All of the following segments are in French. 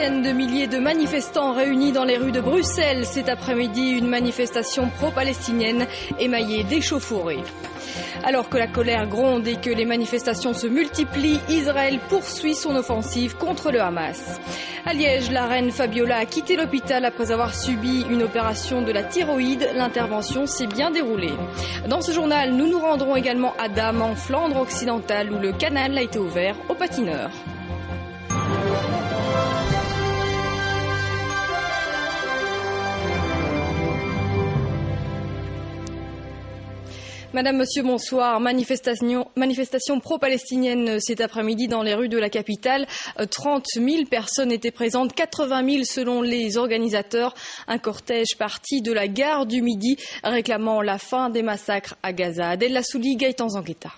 dizaines de milliers de manifestants réunis dans les rues de Bruxelles. Cet après-midi, une manifestation pro-palestinienne émaillée d'échauffourées. Alors que la colère gronde et que les manifestations se multiplient, Israël poursuit son offensive contre le Hamas. À Liège, la reine Fabiola a quitté l'hôpital après avoir subi une opération de la thyroïde. L'intervention s'est bien déroulée. Dans ce journal, nous nous rendrons également à Dame, en Flandre occidentale, où le canal a été ouvert aux patineurs. Madame, Monsieur, bonsoir. Manifestation pro-palestinienne cet après-midi dans les rues de la capitale. 30 000 personnes étaient présentes, 80 000 selon les organisateurs. Un cortège parti de la gare du Midi réclamant la fin des massacres à Gaza. Adèle Lassouli, Gaëtan Zanguetta.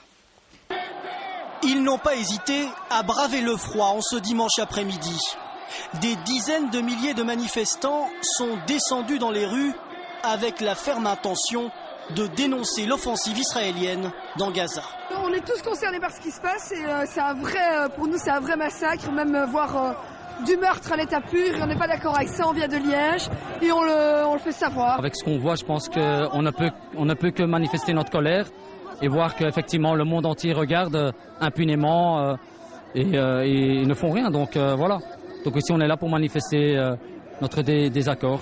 Ils n'ont pas hésité à braver le froid en ce dimanche après-midi. Des dizaines de milliers de manifestants sont descendus dans les rues avec la ferme intention de dénoncer l'offensive israélienne dans Gaza. On est tous concernés par ce qui se passe et pour nous c'est un vrai massacre, même voire du meurtre à l'état pur. On n'est pas d'accord avec ça, on vient de Liège et on le fait savoir. Avec ce qu'on voit, je pense qu'on ne peut que manifester notre colère et voir qu'effectivement le monde entier regarde impunément et ils ne font rien. Donc voilà. Donc ici on est là pour manifester notre désaccord.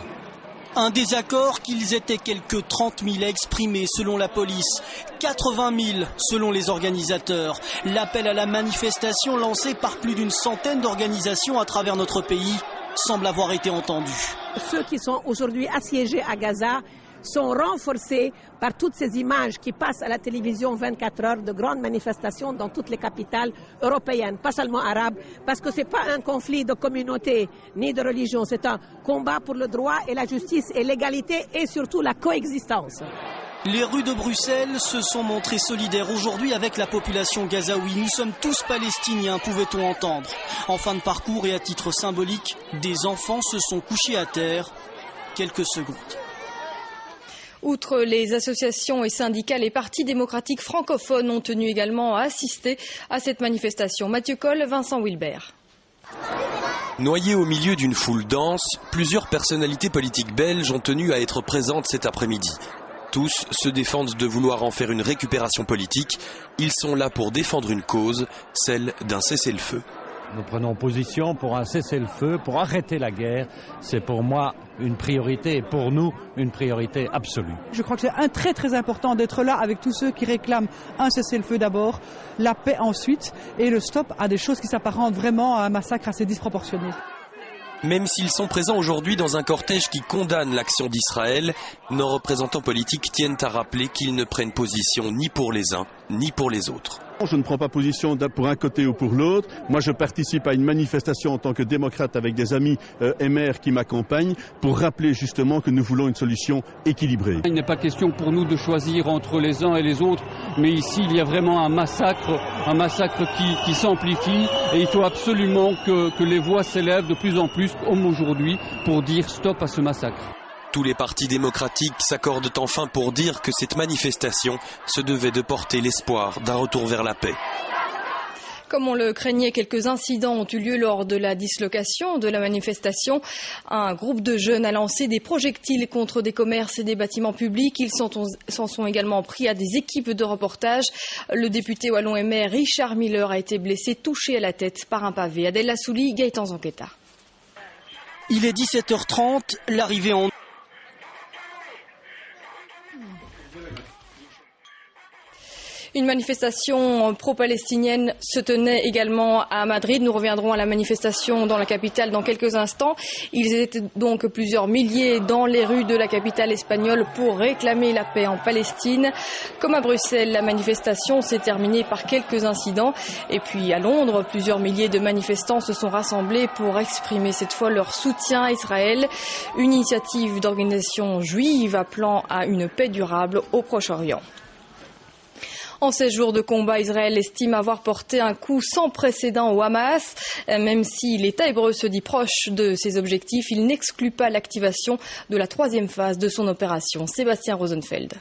Un désaccord qu'ils étaient quelques 30 000 à exprimer selon la police, 80 000 selon les organisateurs. L'appel à la manifestation lancé par plus d'une centaine d'organisations à travers notre pays semble avoir été entendu. Ceux qui sont aujourd'hui assiégés à Gaza sont renforcés par toutes ces images qui passent à la télévision 24 heures de grandes manifestations dans toutes les capitales européennes, pas seulement arabes, parce que ce n'est pas un conflit de communauté ni de religion, c'est un combat pour le droit et la justice et l'égalité et surtout la coexistence. Les rues de Bruxelles se sont montrées solidaires aujourd'hui avec la population gazaoui. Nous sommes tous palestiniens, pouvait-on entendre. En fin de parcours et à titre symbolique, des enfants se sont couchés à terre quelques secondes. Outre les associations et syndicats, les partis démocratiques francophones ont tenu également à assister à cette manifestation. Mathieu Coll, Vincent Wilbert. Noyés au milieu d'une foule dense, plusieurs personnalités politiques belges ont tenu à être présentes cet après-midi. Tous se défendent de vouloir en faire une récupération politique. Ils sont là pour défendre une cause, celle d'un cessez-le-feu. Nous prenons position pour un cessez-le-feu, pour arrêter la guerre. C'est pour moi une priorité et pour nous une priorité absolue. Je crois que c'est très très important d'être là avec tous ceux qui réclament un cessez-le-feu d'abord, la paix ensuite et le stop à des choses qui s'apparentent vraiment à un massacre assez disproportionné. Même s'ils sont présents aujourd'hui dans un cortège qui condamne l'action d'Israël, nos représentants politiques tiennent à rappeler qu'ils ne prennent position ni pour les uns ni pour les autres. Je ne prends pas position pour un côté ou pour l'autre. Moi, je participe à une manifestation en tant que démocrate avec des amis MR qui m'accompagnent pour rappeler justement que nous voulons une solution équilibrée. Il n'est pas question pour nous de choisir entre les uns et les autres, mais ici, il y a vraiment un massacre qui s'amplifie et il faut absolument que les voix s'élèvent de plus en plus, comme aujourd'hui, pour dire stop à ce massacre. Tous les partis démocratiques s'accordent enfin pour dire que cette manifestation se devait de porter l'espoir d'un retour vers la paix. Comme on le craignait, quelques incidents ont eu lieu lors de la dislocation de la manifestation. Un groupe de jeunes a lancé des projectiles contre des commerces et des bâtiments publics. Ils s'en sont également pris à des équipes de reportage. Le député wallon et maire Richard Miller a été blessé, touché à la tête par un pavé. Adèle Lassouli, Gaëtan Zanguetta. Il est 17h30, l'arrivée en... Une manifestation pro-palestinienne se tenait également à Madrid. Nous reviendrons à la manifestation dans la capitale dans quelques instants. Ils étaient donc plusieurs milliers dans les rues de la capitale espagnole pour réclamer la paix en Palestine. Comme à Bruxelles, la manifestation s'est terminée par quelques incidents. Et puis à Londres, plusieurs milliers de manifestants se sont rassemblés pour exprimer cette fois leur soutien à Israël. Une initiative d'organisation juive appelant à une paix durable au Proche-Orient. En 16 jours de combat, Israël estime avoir porté un coup sans précédent au Hamas. Même si l'État hébreu se dit proche de ses objectifs, il n'exclut pas l'activation de la troisième phase de son opération. Sébastien Rosenfeld.